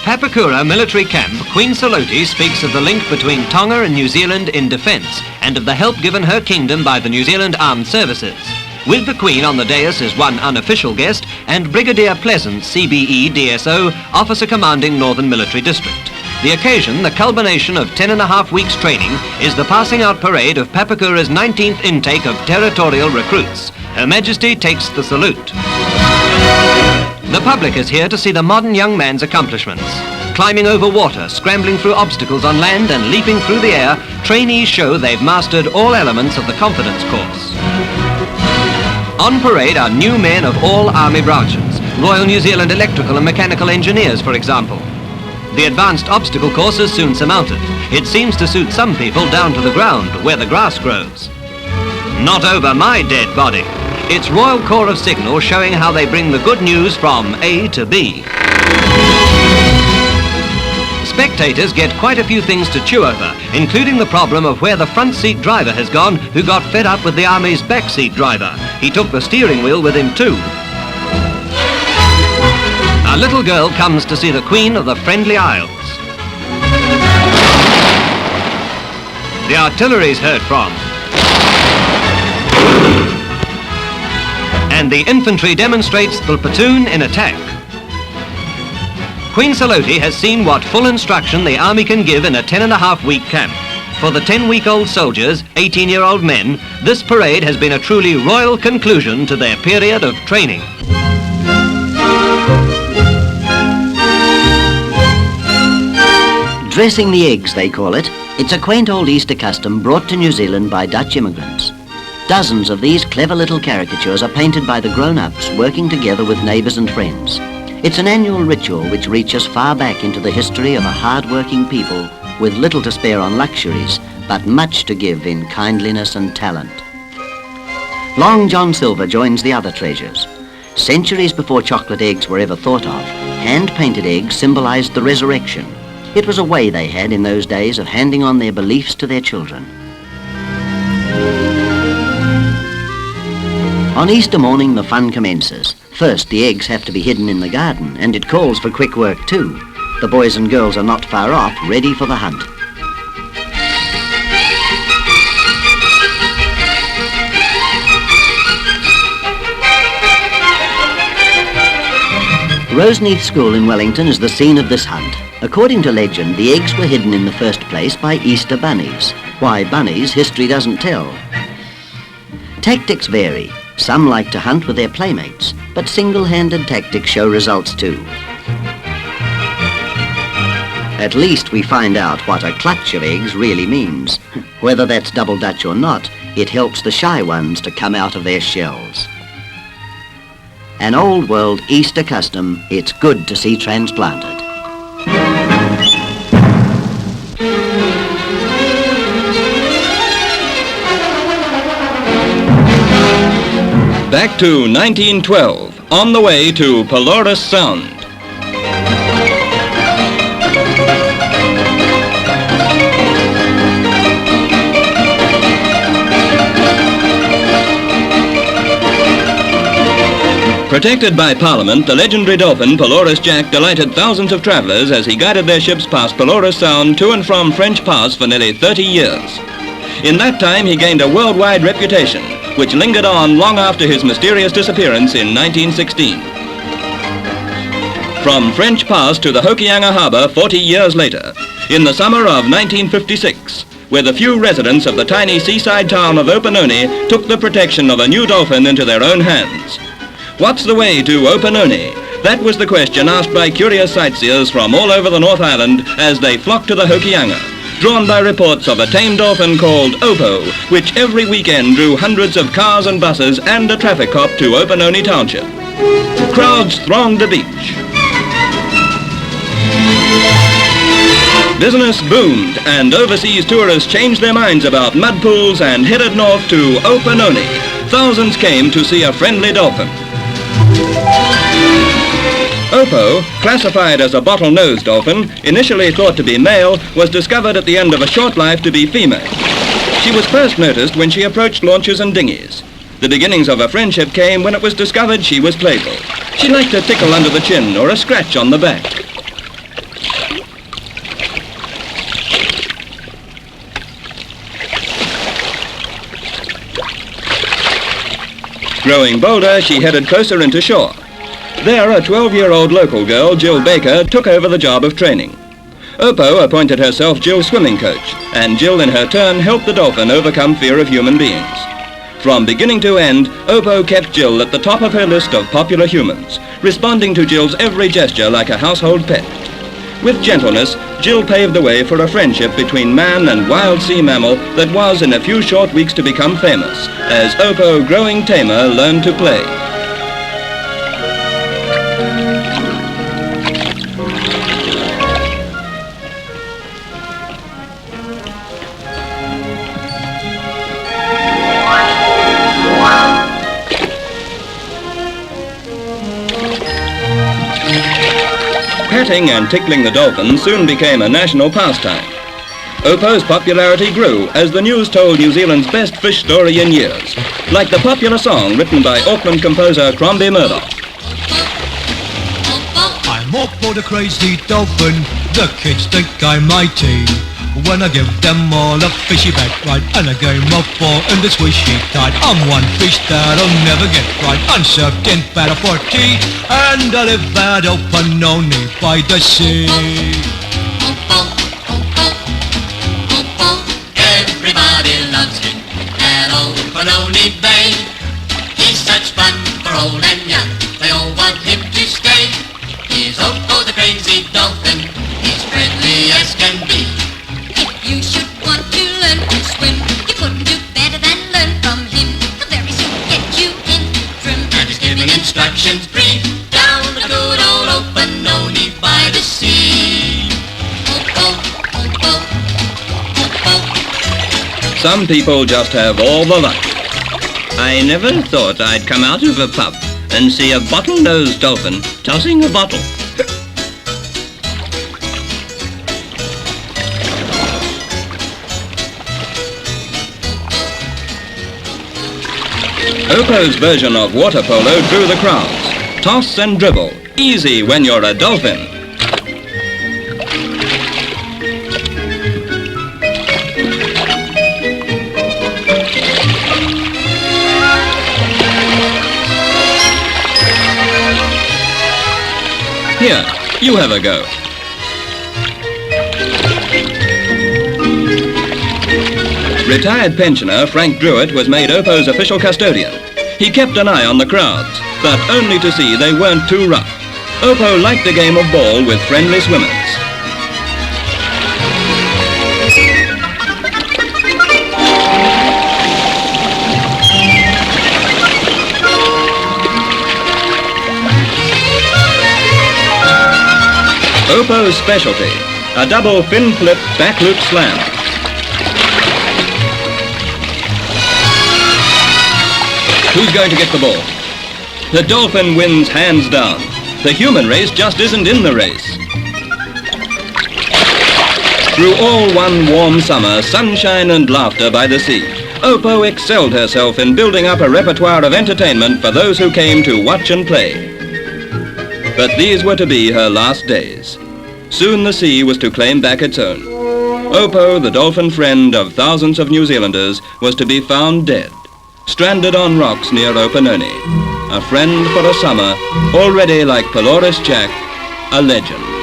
Papakura military camp, Queen SALOTE speaks of the link between Tonga and New Zealand in defence and of the help given her kingdom by the New Zealand Armed Services. With the Queen on the dais as one unofficial guest and Brigadier Pleasant, CBE DSO, Officer Commanding Northern Military District. The occasion, the culmination of 10.5 weeks training, is the passing out parade of Papakura's 19th intake of territorial recruits. Her Majesty takes the salute. The public is here to see the modern young man's accomplishments. Climbing over water, scrambling through obstacles on land and leaping through the air, trainees show they've mastered all elements of the confidence course. On parade are new men of all army branches, Royal New Zealand electrical and mechanical engineers, for example. The advanced obstacle course is soon surmounted. It seems to suit some people down to the ground, where the grass grows. Not over my dead body. It's Royal Corps of Signal showing how they bring the good news from A to B. Spectators get quite a few things to chew over, including the problem of where the front seat driver has gone, who got fed up with the Army's back seat driver. He took the steering wheel with him too. A little girl comes to see the Queen of the Friendly Isles. The artillery's heard from. And the infantry demonstrates the platoon in attack. Queen SALOTE has seen what full instruction the Army can give in a 10.5-week camp. For the 10-week-old soldiers, 18-year-old men, this parade has been a truly royal conclusion to their period of training. Dressing the eggs, they call it. It's a quaint old Easter custom brought to New Zealand by Dutch immigrants. Dozens of these clever little caricatures are painted by the grown-ups working together with neighbours and friends. It's an annual ritual which reaches far back into the history of a hard-working people with little to spare on luxuries, but much to give in kindliness and talent. Long John Silver joins the other treasures. Centuries before chocolate eggs were ever thought of, hand-painted eggs symbolised the resurrection. It was a way they had in those days of handing on their beliefs to their children. On Easter morning, the fun commences. First, the eggs have to be hidden in the garden, and it calls for quick work too. The boys and girls are not far off, ready for the hunt. Roseneath School in Wellington is the scene of this hunt. According to legend, the eggs were hidden in the first place by Easter bunnies. Why bunnies, history doesn't tell. Tactics vary. Some like to hunt with their playmates, but single-handed tactics show results too. At least we find out what a clutch of eggs really means. Whether that's double Dutch or not, it helps the shy ones to come out of their shells. An old world Easter custom it's good to see transplanted. Back to 1912, on the way to Pelorus Sound. Protected by Parliament, the legendary dolphin Pelorus Jack delighted thousands of travellers as he guided their ships past Pelorus Sound to and from French Pass for nearly 30 years. In that time he gained a worldwide reputation, which lingered on long after his mysterious disappearance in 1916. From French Pass to the Hokianga Harbour 40 years later, in the summer of 1956, where the few residents of the tiny seaside town of Opononi took the protection of a new dolphin into their own hands. What's the way to Opononi? That was the question asked by curious sightseers from all over the North Island as they flocked to the Hokianga, drawn by reports of a tame dolphin called Opo, which every weekend drew hundreds of cars and buses and a traffic cop to Opononi Township. Crowds thronged the beach. Business boomed, and overseas tourists changed their minds about mud pools and headed north to Opononi. Thousands came to see a friendly dolphin. Opo, classified as a bottlenose dolphin, initially thought to be male, was discovered at the end of a short life to be female. She was first noticed when she approached launches and dinghies. The beginnings of a friendship came when it was discovered she was playful. She liked a tickle under the chin or a scratch on the back. Growing bolder, she headed closer into shore. There, a 12-year-old local girl, Jill Baker, took over the job of training. Opo appointed herself Jill's swimming coach, and Jill in her turn helped the dolphin overcome fear of human beings. From beginning to end, Opo kept Jill at the top of her list of popular humans, responding to Jill's every gesture like a household pet. With gentleness, Jill paved the way for a friendship between man and wild sea mammal that was in a few short weeks to become famous, as Opo, growing tamer, learned to play. Petting and tickling the dolphin soon became a national pastime. Opo's popularity grew as the news told New Zealand's best fish story in years, like the popular song written by Auckland composer Crombie Murdoch. I'm Opo the crazy dolphin, the kids think I'm mighty. When I give them all a fishy back right and a game of four in the swishy tide, I'm one fish that'll never get right, unserved in batter for tea, and I live at Opononi by the sea. Everybody loves him at Opononi Bay. He's such fun for old and young, they all want him to stay. He's Opo the crazy dolphin, he's friendly as can be. You should want to learn to swim, you couldn't do better than learn from him. He'll very soon get you in trim, And he's giving instructions brief down the good old Opononi by the sea. Opo, Opo, Opo. Some people just have all the luck. I never thought I'd come out of a pub and see a bottlenose dolphin tossing a bottle. Opo's version of water polo drew the crowds. Toss and dribble, easy when you're a dolphin. Here, you have a go. Retired pensioner Frank Druitt was made Opo's official custodian. He kept an eye on the crowds, but only to see they weren't too rough. Opo liked a game of ball with friendly swimmers. Opo's specialty, a double fin flip back loop slam. Who's going to get the ball? The dolphin wins hands down. The human race just isn't in the race. Through all one warm summer, sunshine and laughter by the sea, Opo excelled herself in building up a repertoire of entertainment for those who came to watch and play. But these were to be her last days. Soon the sea was to claim back its own. Opo, the dolphin friend of thousands of New Zealanders, was to be found dead, stranded on rocks near Opononi. A friend for a summer, already like Pelorus Jack, a legend.